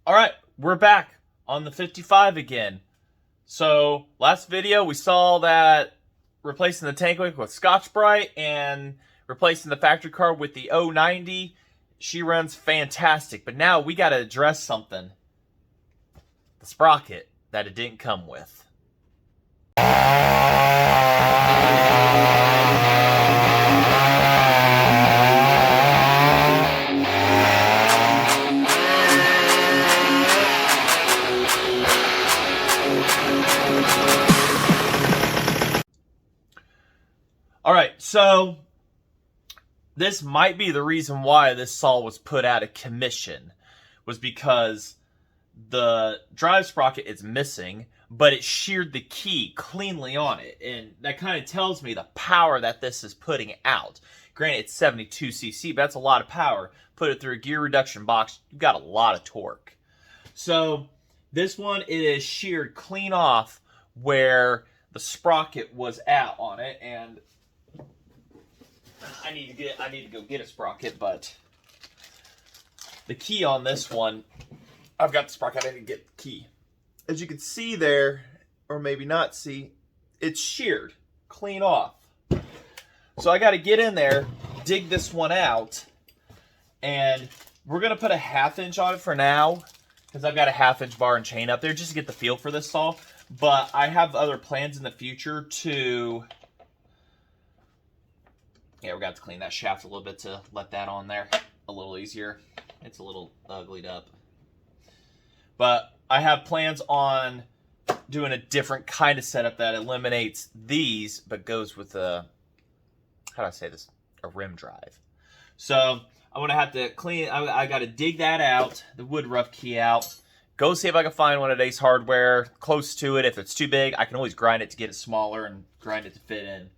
All right, we're back on the 55 again. So last video we saw that replacing the tank wick with Scotch-Brite and replacing the factory car with the 090. She runs fantastic, but now we got to address something. The sprocket that it didn't come with. Alright, so this might be the reason why this saw was put out of commission, was because the drive sprocket is missing, but it sheared the key cleanly on it, and that kind of tells me the power that this is putting out. Granted, it's 72cc, but that's a lot of power. Put it through a gear reduction box, you've got a lot of torque. So this one, it is sheared clean off where the sprocket was at on it, and I need to go get a sprocket, but the key on this one, I've got the sprocket, I didn't get the key. As you can see there, or maybe not see, it's sheared clean off. So I got to get in there, dig this one out, and we're going to put a 1/2 inch on it for now, because I've got a 1/2 inch bar and chain up there just to get the feel for this saw. But I have other plans in the future to... Yeah, we're going to have to clean that shaft a little bit to let that on there a little easier. It's a little uglied up. But I have plans on doing a different kind of setup that eliminates these, but goes with a, how do I say this? A rim drive. So I'm going to have to clean, I got to dig that out, the wood rough key out, go see if I can find one of Ace Hardware close to it. If it's too big, I can always grind it to get it smaller and grind it to fit in.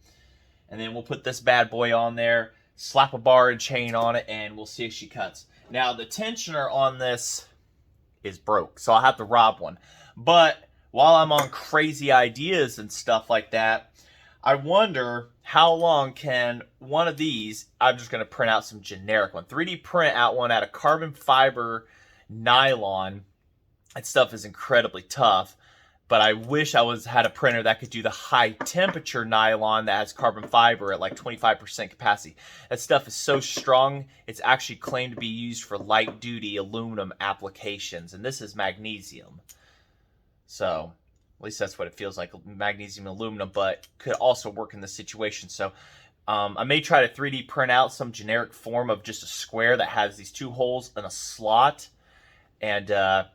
And then we'll put this bad boy on there, slap a bar and chain on it, and we'll see if she cuts. Now, the tensioner on this is broke, so I'll have to rob one. But while I'm on crazy ideas and stuff like that, I wonder how long can one of these, I'm just going to print out some generic one, 3D print out one out of carbon fiber nylon. That stuff is incredibly tough. But I wish I had a printer that could do the high temperature nylon that has carbon fiber at like 25% capacity. That stuff is so strong, it's actually claimed to be used for light duty aluminum applications. And this is magnesium. So, at least that's what it feels like, magnesium and aluminum, but could also work in this situation. So, I may try to 3D print out some generic form of just a square that has these 2 holes and a slot. And,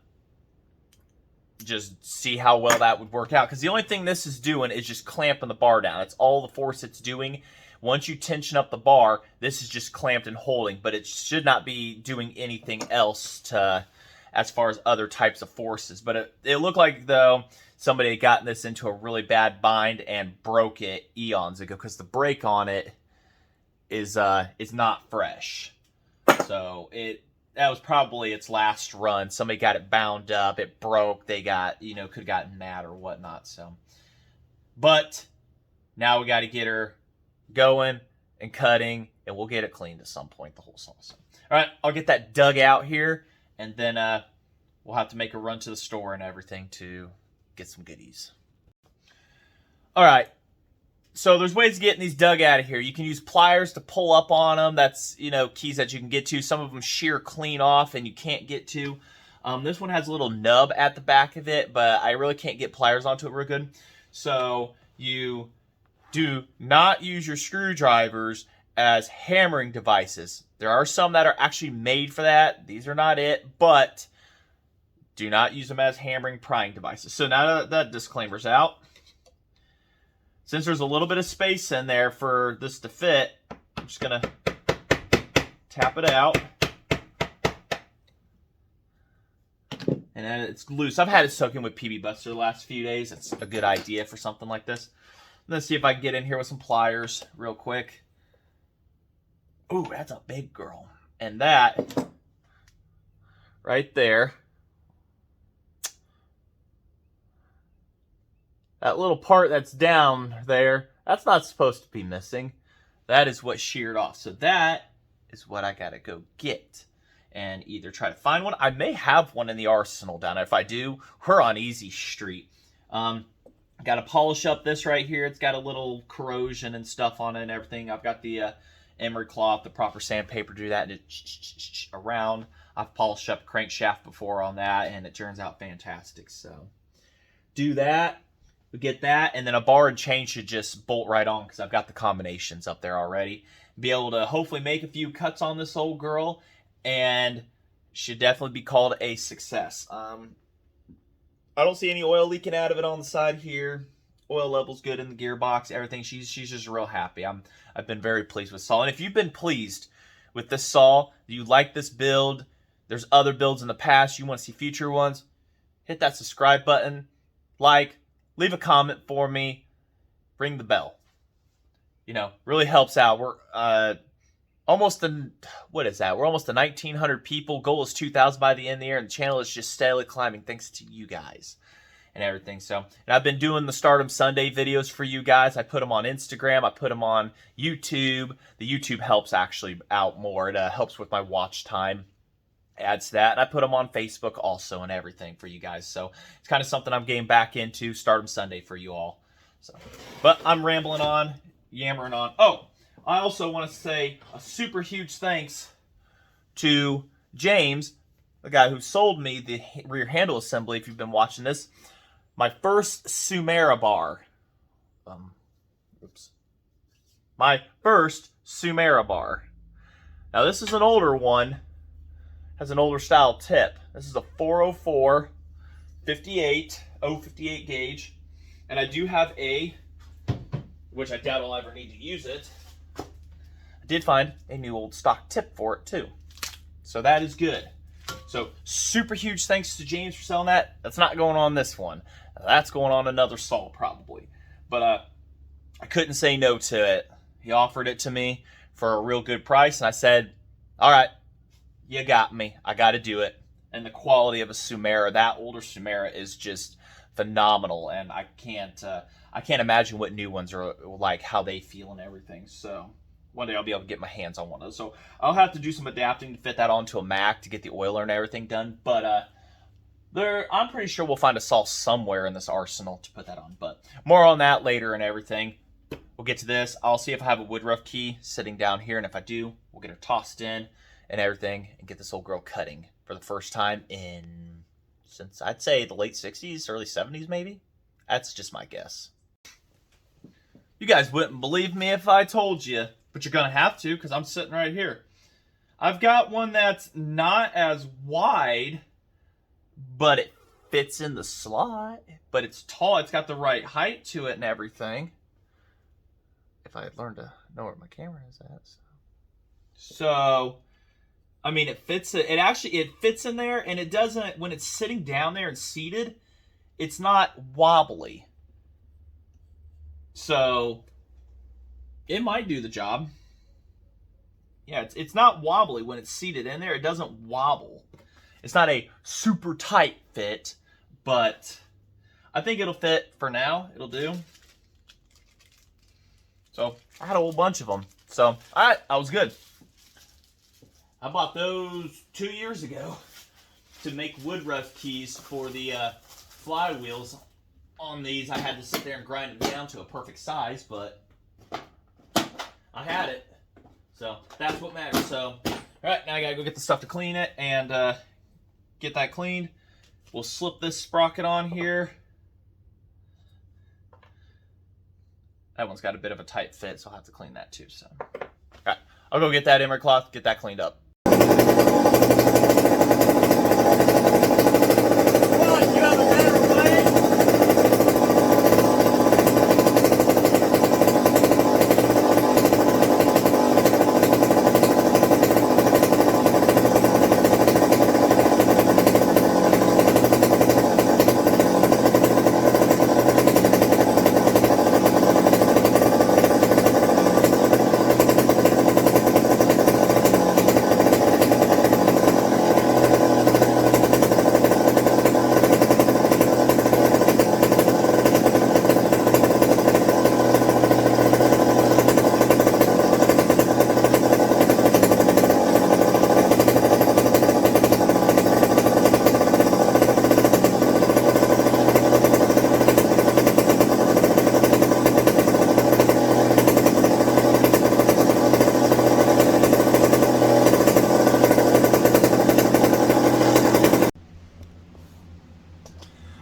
just see how well that would work out, because the only thing this is doing is just clamping the bar down. That's all the force it's doing. Once you tension up the bar, this is just clamped and holding, but it should not be doing anything else to, as far as other types of forces. But it looked like, though, somebody had gotten this into a really bad bind and broke it eons ago, because the brake on it is not fresh. So that was probably its last run. Somebody got it bound up, it broke, they got, could have gotten mad or whatnot. So, but now we got to get her going and cutting, and we'll get it cleaned at some point, the whole saw. So, all right, I'll get that dug out here, and then we'll have to make a run to the store and everything to get some goodies. All right. So there's ways of getting these dug out of here. You can use pliers to pull up on them. That's, keys that you can get to. Some of them shear clean off and you can't get to. This one has a little nub at the back of it, but I really can't get pliers onto it real good. So you do not use your screwdrivers as hammering devices. There are some that are actually made for that. These are not it, but do not use them as hammering prying devices. So now that disclaimer's out, since there's a little bit of space in there for this to fit, I'm just going to tap it out. And then it's loose. I've had it soaking with PB Buster the last few days. It's a good idea for something like this. Let's see if I can get in here with some pliers real quick. Ooh, that's a big girl. And that right there, that little part that's down there, that's not supposed to be missing. That is what sheared off. So that is what I gotta go get. and either try to find one. I may have one in the arsenal down there. If I do, we're on easy street. Got to polish up this right here. It's got a little corrosion and stuff on it and everything. I've got the emery cloth, the proper sandpaper to do that, and it around. I've polished up a crankshaft before on that, and it turns out fantastic. So do that. We get that, and then a bar and chain should just bolt right on because I've got the combinations up there already. Be able to hopefully make a few cuts on this old girl, and should definitely be called a success. I don't see any oil leaking out of it on the side here. Oil level's good in the gearbox, everything. She's just real happy. I've been very pleased with saw. And if you've been pleased with this saw, you like this build, there's other builds in the past, you want to see future ones, hit that subscribe button, like, leave a comment for me, ring the bell. You know, really helps out. We're almost what is that? We're almost to 1,900 people. Goal is 2,000 by the end of the year, and the channel is just steadily climbing thanks to you guys and everything. So, and I've been doing the Stardom Sunday videos for you guys. I put them on Instagram. I put them on YouTube. The YouTube helps actually out more. It helps with my watch time. Adds to that. And I put them on Facebook also and everything for you guys. So it's kind of something I'm getting back into, Stardom Sunday for you all. So, but I'm rambling on, yammering on. Oh, I also want to say a super huge thanks to James, the guy who sold me the rear handle assembly, if you've been watching this. My first Sumera bar. My first Sumera bar. Now this is an older one. Has an older style tip. This is a 404 58 058 gauge, and I do have a, which I doubt I'll ever need to use it. I did find a new old stock tip for it too, so that is good. So super huge thanks to James for selling that. That's not going on this one. That's going on another saw probably, but I couldn't say no to it. He offered it to me for a real good price, and I said, all right, you got me. I got to do it. And the quality of a Sumera, that older Sumera, is just phenomenal. And I can't imagine what new ones are like, how they feel and everything. So one day I'll be able to get my hands on one of those. So I'll have to do some adapting to fit that onto a Mac to get the oiler and everything done. But I'm pretty sure we'll find a saw somewhere in this arsenal to put that on. But more on that later and everything. We'll get to this. I'll see if I have a wood rough key sitting down here. And if I do, we'll get her tossed in and everything, and get this old girl cutting for the first time since I'd say the late 60s, early 70s maybe. That's just my guess. You guys wouldn't believe me if I told you, but you're gonna have to because I'm sitting right here. I've got one that's not as wide, but it fits in the slot, but it's tall. It's got the right height to it and everything. If I had learned to know where my camera is at. So I mean, it fits. It fits in there, and it doesn't. When it's sitting down there and seated, it's not wobbly. So it might do the job. Yeah, it's not wobbly when it's seated in there. It doesn't wobble. It's not a super tight fit, but I think it'll fit for now. It'll do. So I had a whole bunch of them. So all right, I was good. I bought those 2 years ago to make wood rough keys for the flywheels on these. I had to sit there and grind them down to a perfect size, but I had it. So that's what matters. So, all right, now I gotta go get the stuff to clean it and get that cleaned. We'll slip this sprocket on here. That one's got a bit of a tight fit, so I'll have to clean that too. So, all right, I'll go get that emery cloth, get that cleaned up.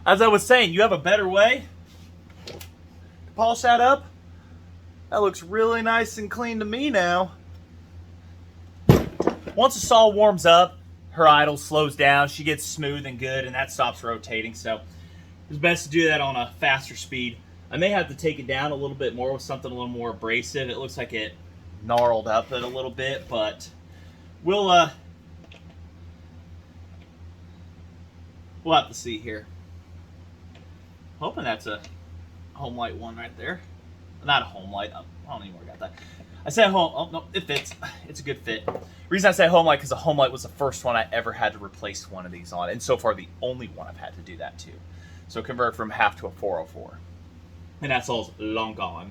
as I was saying, you have a better way to polish that up. That looks really nice and clean to me now. Once the saw warms up, her idle slows down, she gets smooth and good, and that stops rotating. So it's best to do that on a faster speed. I may have to take it down a little bit more with something a little more abrasive. It looks like it gnarled up it a little bit, but we'll have to see here. Hoping that's a home light one right there. Not a home light. I don't even know where I got that. I said home. Oh no, it fits. It's a good fit. The reason I say home light because the home light was the first one I ever had to replace one of these on, and so far the only one I've had to do that to. So convert from half to a 404, and that's all long gone.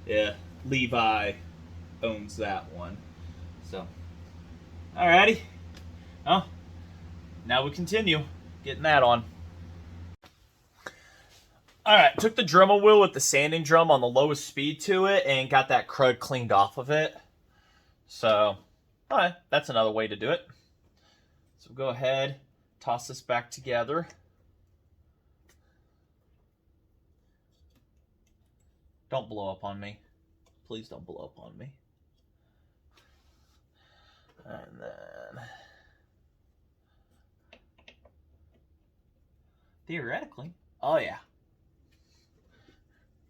Yeah, Levi owns that one. So, alrighty. Oh, now we continue getting that on. Alright, took the Dremel wheel with the sanding drum on the lowest speed to it and got that crud cleaned off of it. So, alright, that's another way to do it. So go ahead, toss this back together. Don't blow up on me. Please don't blow up on me. And then, theoretically, oh yeah.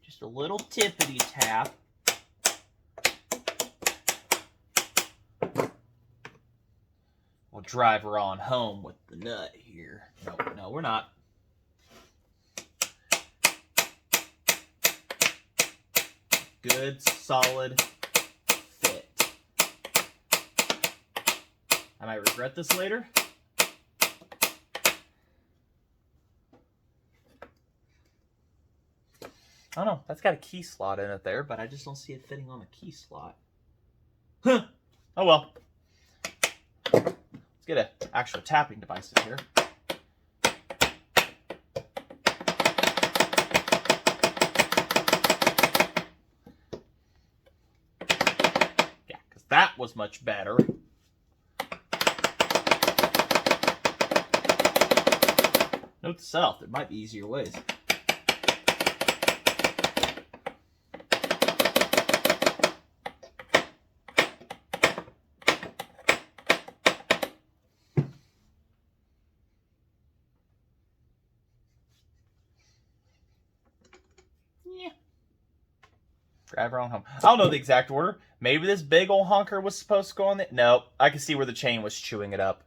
Just a little tippity tap. We'll drive her on home with the nut here. No, we're not. Good, solid fit. I might regret this later. I don't know. That's got a key slot in it there, but I just don't see it fitting on the key slot. Huh. Oh well. Let's get an actual tapping device in here. Yeah, because that was much better. Note to self, there might be easier ways. Drive her on home. I don't know the exact order. Maybe this big old honker was supposed to go on the... No, I can see where the chain was chewing it up.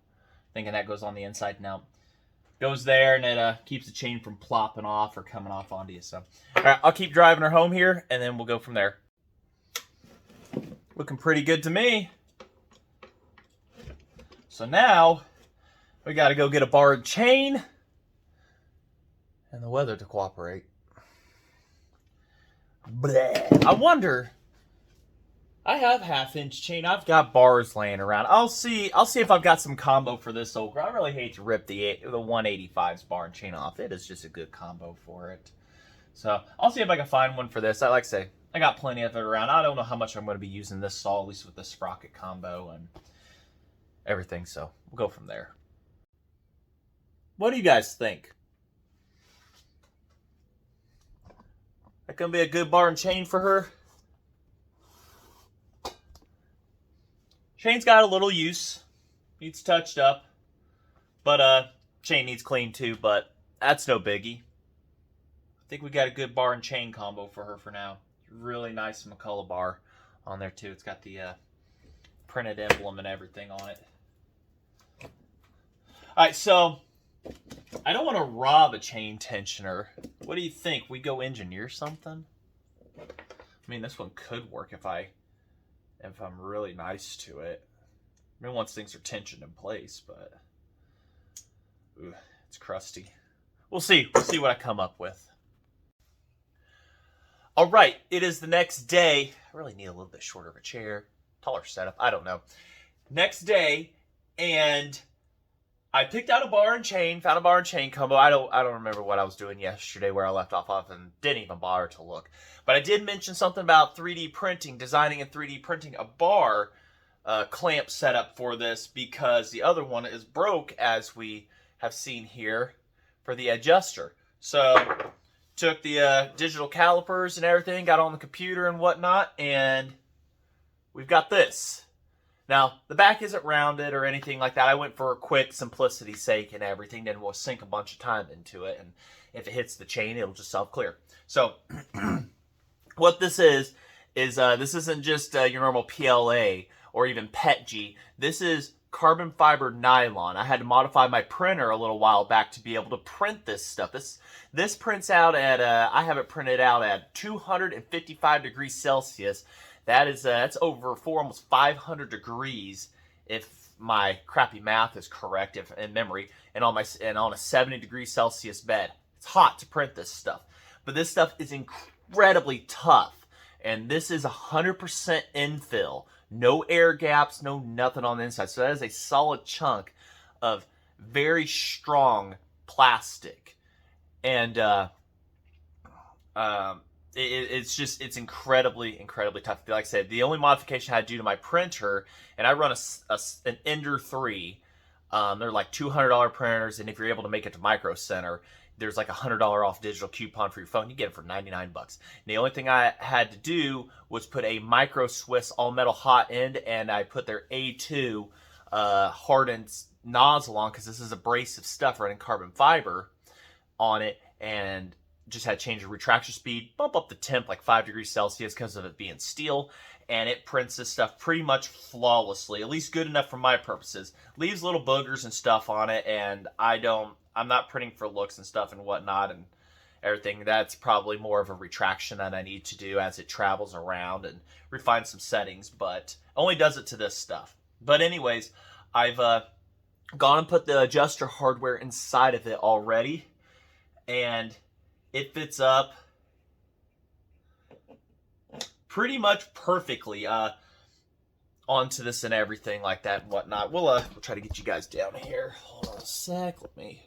Thinking that goes on the inside. No. Goes there, and it keeps the chain from plopping off or coming off onto you. So, all right, I'll keep driving her home here, and then we'll go from there. Looking pretty good to me. So now, we got to go get a bar and chain and the weather to cooperate. Bleh. I wonder. I have 1/2-inch chain. I've got bars laying around. I'll see if I've got some combo for this old girl. I really hate to rip the 185's bar and chain off. It is just a good combo for it. So I'll see if I can find one for this. Like I say, I got plenty of it around. I don't know how much I'm going to be using this saw, at least with the sprocket combo and everything. So we'll go from there. What do you guys think? That gonna be a good bar and chain for her? Chain's got a little use. Needs touched up. But chain needs cleaned too, but that's no biggie. I think we got a good bar and chain combo for her for now. Really nice McCulloch bar on there too. It's got the printed emblem and everything on it. Alright, so I don't want to rob a chain tensioner. What do you think? We go engineer something? I mean, this one could work if I'm really nice to it. I mean, once things are tensioned in place, but ooh, it's crusty. We'll see. We'll see what I come up with. All right, it is the next day. I really need a little bit shorter of a chair, taller setup. I don't know. Next day, and I picked out a bar and chain, found a bar and chain combo. I don't remember what I was doing yesterday, where I left off of, and didn't even bother to look. But I did mention something about 3D printing, designing and 3D printing a bar clamp setup for this, because the other one is broke, as we have seen here for the adjuster. So took the digital calipers and everything, got on the computer and whatnot, and we've got this. Now, the back isn't rounded or anything like that. I went for a quick simplicity's sake and everything, then we'll sink a bunch of time into it, and if it hits the chain, it'll just self-clear. So, what this is this isn't just your normal PLA or even PETG. This is carbon fiber nylon. I had to modify my printer a little while back to be able to print this stuff. This prints out at, I have it printed out at 255 degrees Celsius. That's over almost 500 degrees if my crappy math is correct, if in memory, and on a 70 degrees Celsius bed. It's hot to print this stuff, but this stuff is incredibly tough, and this is 100% infill. No air gaps, no nothing on the inside. So that is a solid chunk of very strong plastic, and it's incredibly tough. Like I said, the only modification I had to do to my printer, and I run an Ender 3. They're like $200 printers, and if you're able to make it to Micro Center, there's like a $100 off digital coupon for your phone. You get it for 99 bucks. And the only thing I had to do was put a Micro Swiss all metal hot end, and I put their A2 hardened nozzle on, because this is abrasive stuff running carbon fiber on it, and just had to change the retraction speed, bump up the temp like 5 degrees Celsius because of it being steel, and it prints this stuff pretty much flawlessly, at least good enough for my purposes. Leaves little boogers and stuff on it, and I'm not printing for looks and stuff and whatnot and everything. That's probably more of a retraction that I need to do as it travels around and refine some settings, but only does it to this stuff. But anyways, I've gone and put the adjuster hardware inside of it already, and it fits up pretty much perfectly onto this and everything like that and whatnot. We'll try to get you guys down here. Hold on a sec. Let me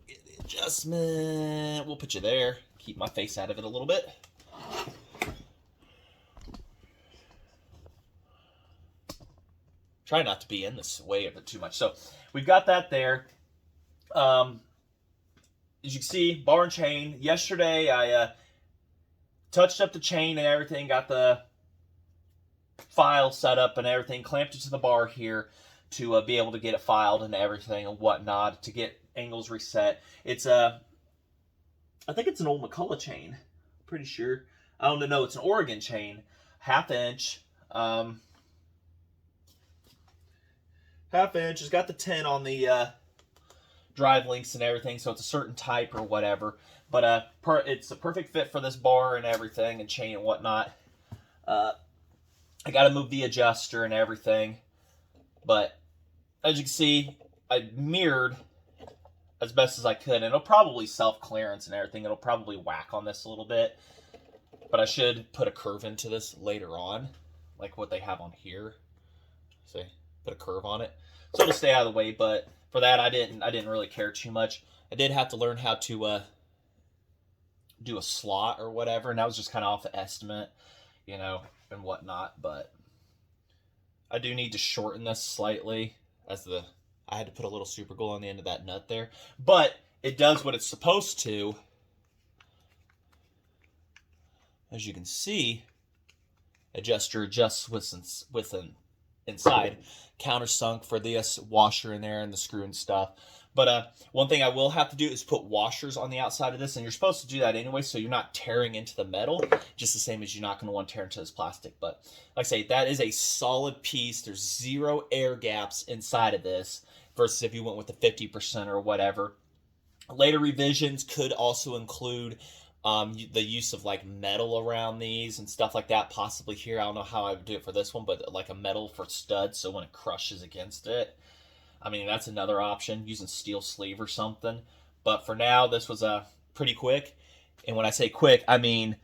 get the adjustment. We'll put you there. Keep my face out of it a little bit. Try not to be in this way of it too much. So we've got that there. As you can see, bar and chain. Yesterday I touched up the chain and everything, got the file set up and everything, clamped it to the bar here to be able to get it filed and everything and whatnot, to get angles reset. It's I think it's an old McCulloch chain, pretty sure. I don't know, it's an Oregon chain, 1/2 inch. 1/2 inch. It's got the 10 on the drive links and everything, so it's a certain type or whatever. But it's a perfect fit for this bar and everything and chain and whatnot. I got to move the adjuster and everything. But as you can see, I mirrored as best as I could. And it'll probably self-clearance and everything. It'll probably whack on this a little bit. But I should put a curve into this later on, like what they have on here. See? Put a curve on it. So it'll stay out of the way, but for that I didn't really care too much. I did have to learn how to do a slot or whatever, and that was just kind of off the estimate, you know, and whatnot. But I do need to shorten this slightly, as I had to put a little super glue on the end of that nut there. But it does what it's supposed to. As you can see, adjuster adjusts with an inside countersunk for this washer in there and the screw and stuff. But one thing I will have to do is put washers on the outside of this, and you're supposed to do that anyway, so you're not tearing into the metal, just the same as you're not going to want to tear into this plastic. But like I say, that is a solid piece. There's 0 air gaps inside of this versus if you went with the 50% or whatever. Later revisions could also include the use of like metal around these and stuff like that, possibly here. I don't know how I would do it for this one, but like a metal for studs, so when it crushes against it, I mean, that's another option, using steel sleeve or something. But for now, this was pretty quick. And when I say quick, I mean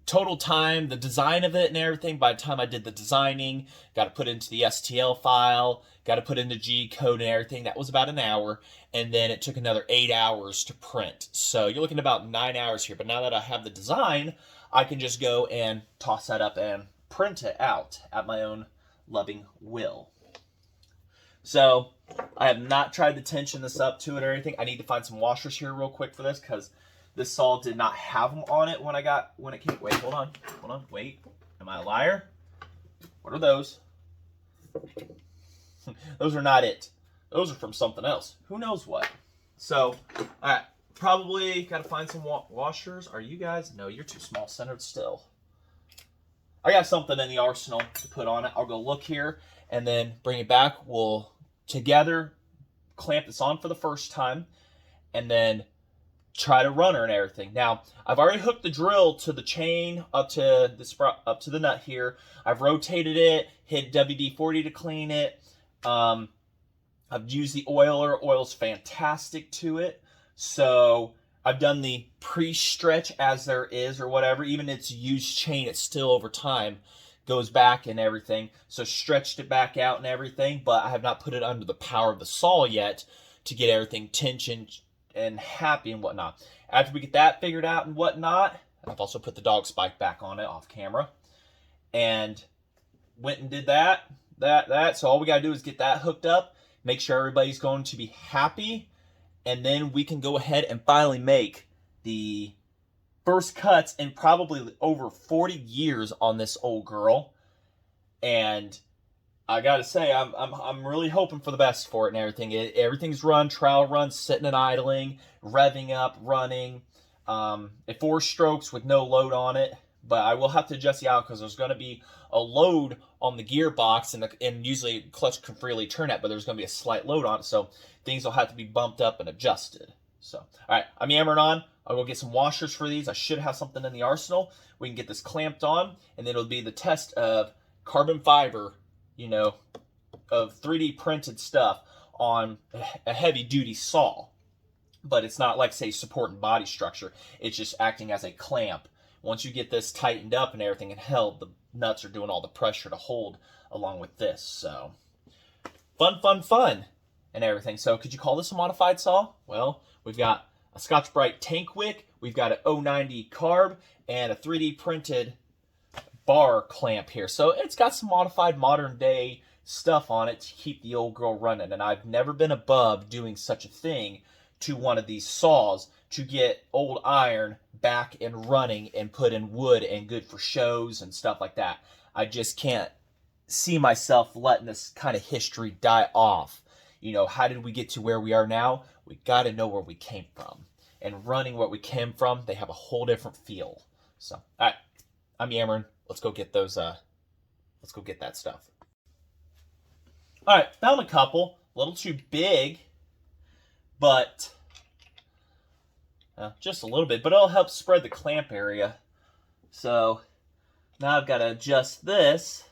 total time, the design of it and everything. By the time I did the designing, got to put it into the STL file, got to put in the G code and everything. That was about an hour. And then it took another 8 hours to print. So you're looking at about 9 hours here. But now that I have the design, I can just go and toss that up and print it out at my own loving will. So I have not tried to tension this up to it or anything. I need to find some washers here real quick for this because this saw did not have them on it when it came. Wait, hold on, wait. Am I a liar? What are those? Those are not it. Those are from something else. Who knows what? So, all right, probably got to find some washers. Are you guys? No, you're too small centered still. I got something in the arsenal to put on it. I'll go look here and then bring it back. We'll together clamp this on for the first time and then try to run her and everything. Now, I've already hooked the drill to the chain up to the nut here. I've rotated it, hit WD-40 to clean it. I've used the oiler. Oil's fantastic to it. So I've done the pre-stretch as there is or whatever. Even its used chain, it's still over time goes back and everything. So stretched it back out and everything, but I have not put it under the power of the saw yet to get everything tensioned and happy and whatnot. After we get that figured out and whatnot, I've also put the dog spike back on it off camera and went and did that. So all we got to do is get that hooked up, make sure everybody's going to be happy, and then we can go ahead and finally make the first cuts in probably over 40 years on this old girl. And I gotta say, I'm really hoping for the best for it and everything. Everything's run, trial runs, sitting and idling, revving up, running. At 4 strokes with no load on it, but I will have to adjust the out because there's going to be a load on the gearbox, and usually clutch can freely turn it, but there's going to be a slight load on it, so things will have to be bumped up and adjusted. So, all right, I'm yammering on. I'll go get some washers for these. I should have something in the arsenal. We can get this clamped on, and then it'll be the test of carbon fiber, you know, of 3D printed stuff on a heavy duty saw. But it's not like, say, supporting body structure. It's just acting as a clamp. Once you get this tightened up and everything and held, the nuts are doing all the pressure to hold along with this. So, fun and everything. So, could you call this a modified saw? Well, we've got a Scotch-Brite tank wick, we've got an 090 carb, and a 3D printed bar clamp here. So, it's got some modified modern day stuff on it to keep the old girl running. And I've never been above doing such a thing to one of these saws to get old iron back and running and put in wood and good for shows and stuff like that. I just can't see myself letting this kind of history die off. You know, how did we get to where we are now? We got to know where we came from. And running what we came from, they have a whole different feel. So, all right, I'm yammering. Let's go get those, let's go get that stuff. All right, found a couple. A little too big, but just a little bit, but it'll help spread the clamp area. So now I've got to adjust this.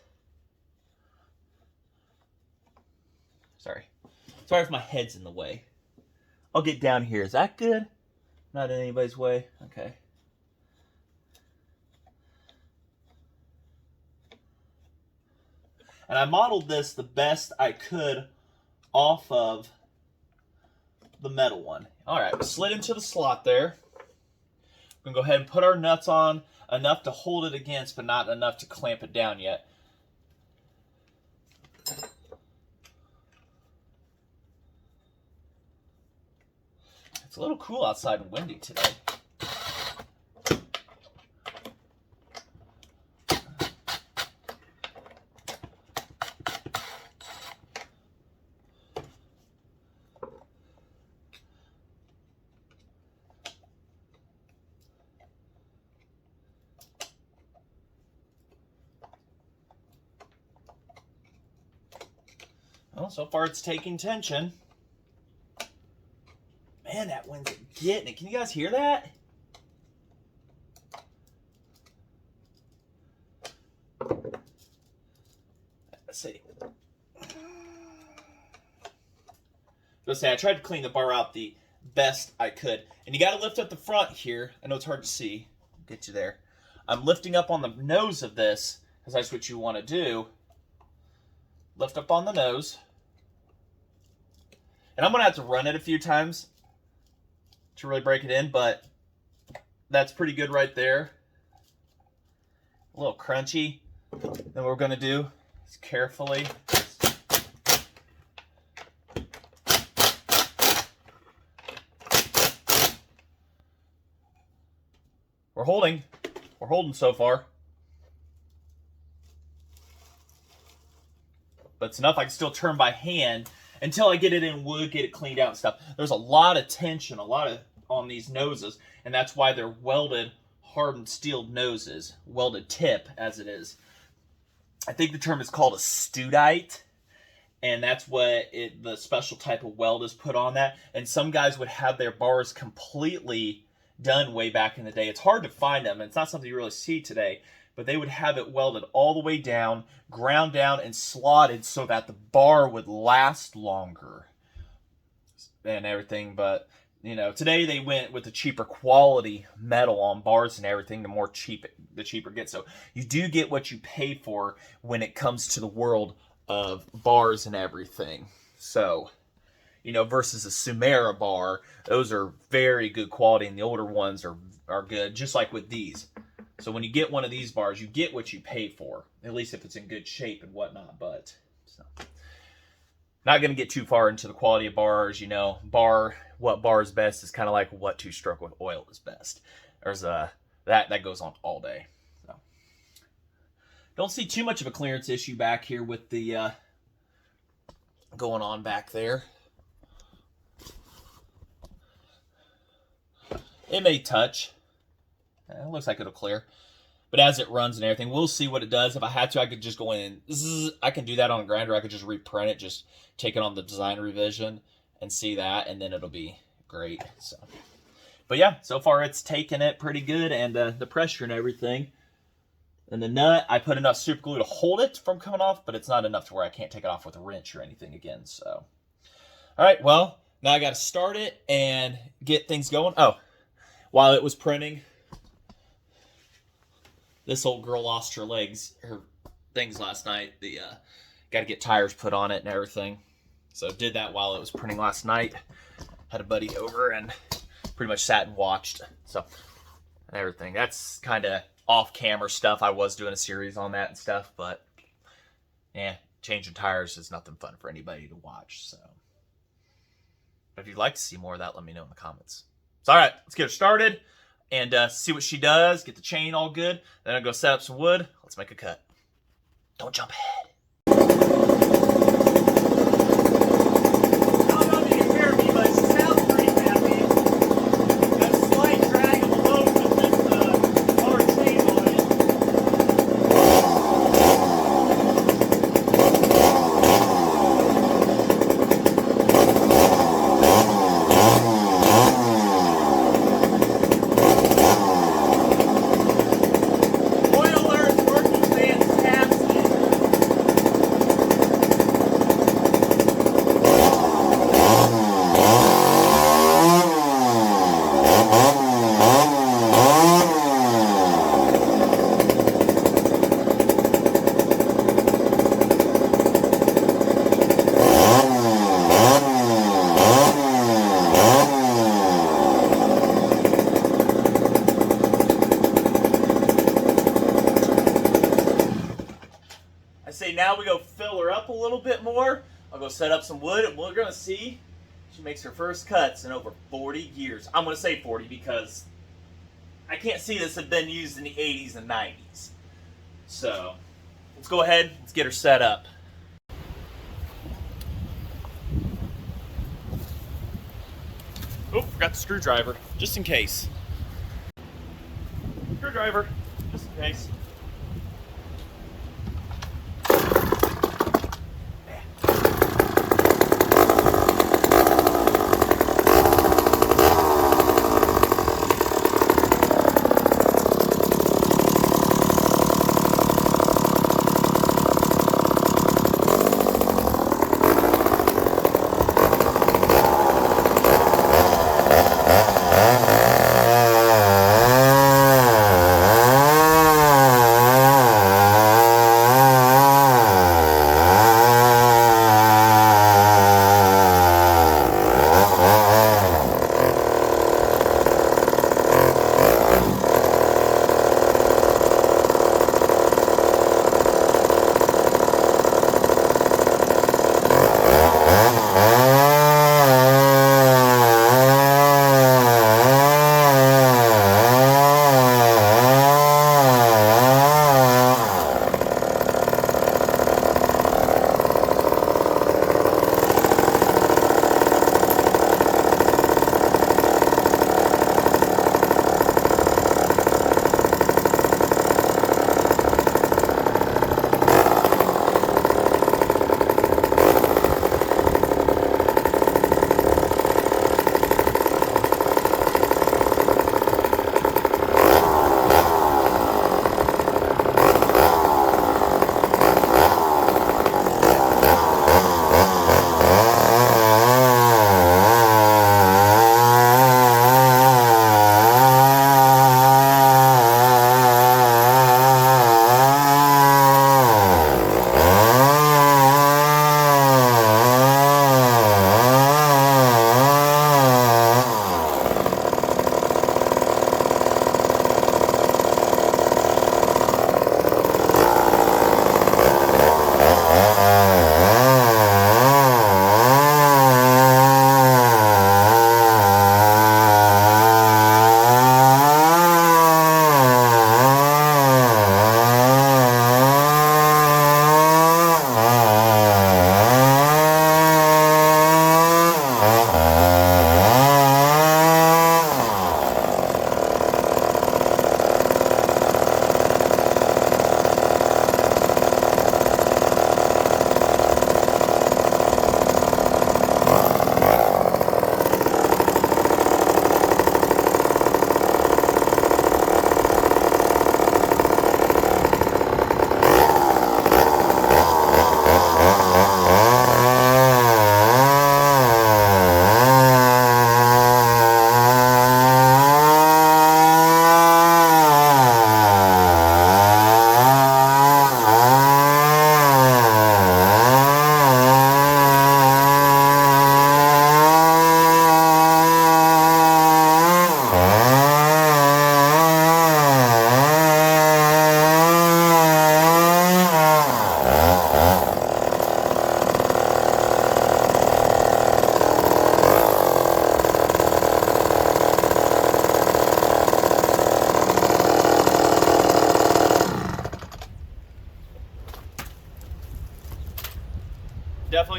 Sorry if my head's in the way. I'll get down here. Is that good? Not in anybody's way? Okay. And I modeled this the best I could off of the metal one. All right, slid into the slot there. We're going to go ahead and put our nuts on, enough to hold it against, but not enough to clamp it down yet. It's a little cool outside and windy today. Well, so far it's taking tension. Man, that wind's getting it. Can you guys hear that? Let's see. I tried to clean the bar out the best I could. And you got to lift up the front here. I know it's hard to see. I'll get you there. I'm lifting up on the nose of this, because that's what you want to do. Lift up on the nose. And I'm going to have to run it a few times to really break it in, but that's pretty good right there. A little crunchy. Then what we're going to do is carefully We're holding. We're holding so far. But it's enough I can still turn by hand until I get it in wood, get it cleaned out and stuff. There's a lot of tension, on these noses, and that's why they're welded, hardened steel noses, welded tip as it is. I think the term is called a studite, and that's what the special type of weld is put on that. And some guys would have their bars completely done way back in the day. It's hard to find them. It's not something you really see today, but they would have it welded all the way down, ground down, and slotted so that the bar would last longer and everything. But, you know, today they went with the cheaper quality metal on bars and everything, the cheaper it gets. So you do get what you pay for when it comes to the world of bars and everything. So, you know, versus a Sumera bar, those are very good quality, and the older ones are good, just like with these. So when you get one of these bars, you get what you pay for, at least if it's in good shape and whatnot. But so, not going to get too far into the quality of bars. You know, what bar is best is kind of like what two-stroke with oil is best. There's that goes on all day. So don't see too much of a clearance issue back here with the going on back there. It may touch. It looks like it'll clear. But as it runs and everything, we'll see what it does. If I had to, I could just go in and I can do that on a grinder. I could just reprint it, just take it on the design revision and see that, and then it'll be great. So, but yeah, so far it's taken it pretty good, and the pressure and everything. And the nut, I put enough super glue to hold it from coming off, but it's not enough to where I can't take it off with a wrench or anything again. So, all right, well, now I got to start it and get things going. Oh, while it was printing, this old girl lost her things last night. Got to get tires put on it and everything. So did that while it was printing last night. Had a buddy over and pretty much sat and watched. So, and everything. That's kind of off-camera stuff. I was doing a series on that and stuff, but yeah, changing tires is nothing fun for anybody to watch. So, but if you'd like to see more of that, let me know in the comments. So, all right, let's get her started and see what she does. Get the chain all good. Then I'll go set up some wood. Let's make a cut. Don't jump ahead. I don't know if you can hear me, but it sounds pretty happy. Got a slight drag of the load with this hard chain on it. Now we go fill her up a little bit more. I'll go set up some wood, and we're going to see she makes her first cuts in over 40 years. I'm going to say 40 because I can't see this had been used in the 80s and 90s. So let's go ahead, let's get her set up. Oh, forgot the screwdriver, just in case. Screwdriver, just in case.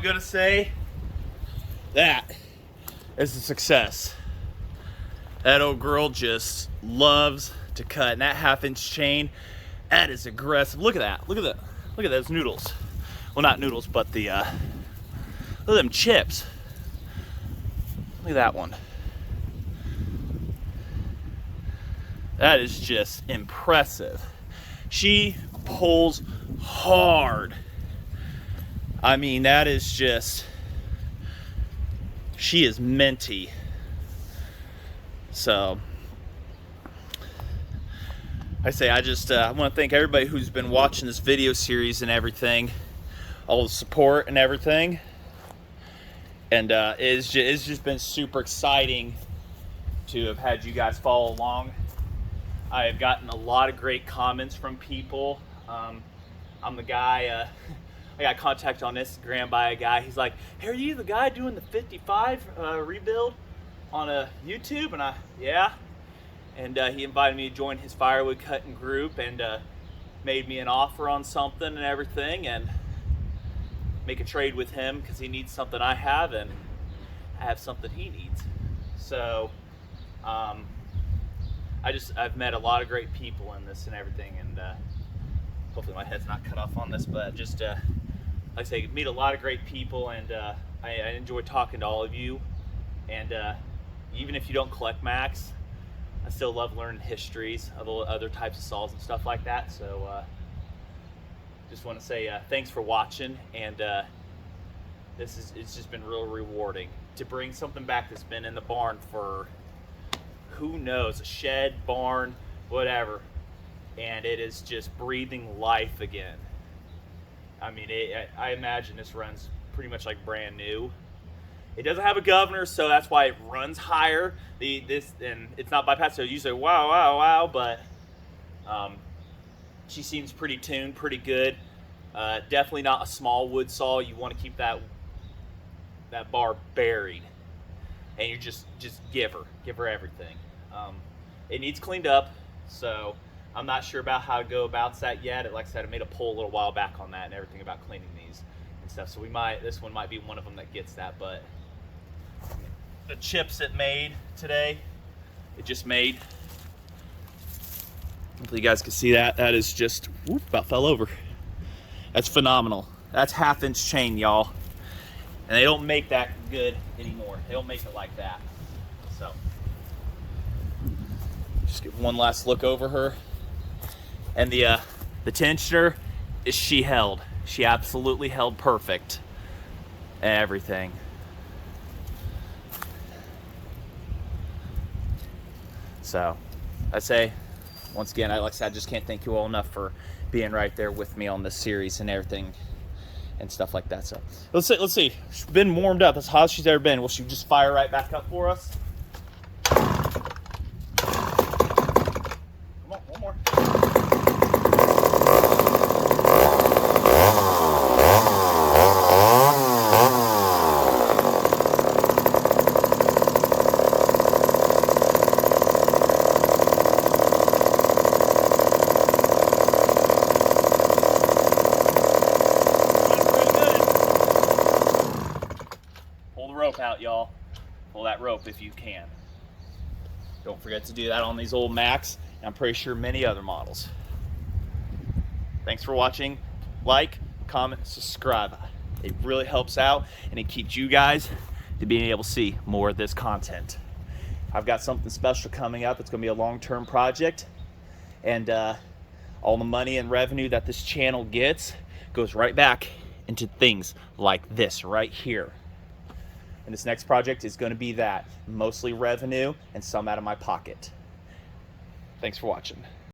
I'm gonna say that is a success. That old girl just loves to cut, and that 1/2-inch chain, that is aggressive. Look at that. Look at that. Look at those noodles. Well, not noodles, but the look at them chips. Look at that one. That is just impressive. She pulls hard. I mean, that is just, she is minty. So I want to thank everybody who's been watching this video series and everything, all the support and everything. And it's just been super exciting to have had you guys follow along. I have gotten a lot of great comments from people. I'm the guy, I got contact on Instagram by a guy. He's like, hey, are you the guy doing the 55 rebuild on a YouTube? And yeah. And he invited me to join his firewood cutting group, and made me an offer on something and everything, and make a trade with him because he needs something I have, and I have something he needs. So I've met a lot of great people in this and everything, and hopefully my head's not cut off on this, but just like I say, meet a lot of great people, and I enjoy talking to all of you. And even if you don't collect Macs, I still love learning histories of other types of saws and stuff like that. So just want to say thanks for watching, and it's just been real rewarding to bring something back that's been in the barn for who knows, a shed, barn, whatever, and it is just breathing life again. I mean, I imagine this runs pretty much like brand new. It doesn't have a governor, so that's why it runs higher. And it's not bypassed, so you say wow, but she seems pretty tuned, pretty good. Definitely not a small wood saw. You want to keep that bar buried, and you just give her everything. It needs cleaned up, so I'm not sure about how to go about that yet. Like I said, I made a poll a little while back on that and everything about cleaning these and stuff. So this one might be one of them that gets that. But the chips it made today, it just made. Hopefully you guys can see that. That is just, whoop, about fell over. That's phenomenal. That's 1/2-inch chain, y'all. And they don't make that good anymore. They don't make it like that. So just get one last look over her. And the tensioner, she held. She absolutely held perfect. Everything. So I say, once again, like I said, I just can't thank you all enough for being right there with me on this series and everything and stuff like that. So let's see. She's been warmed up as hot as she's ever been. Will she just fire right back up for us? Come on, one more. Out, y'all. Pull that rope if you can. Don't forget to do that on these old Macs, and I'm pretty sure many other models. Thanks for watching. Like, comment, subscribe. It really helps out, and it keeps you guys to being able to see more of this content. I've got something special coming up. It's going to be a long-term project, and all the money and revenue that this channel gets goes right back into things like this right here. And this next project is going to be that, mostly revenue and some out of my pocket. Thanks for watching.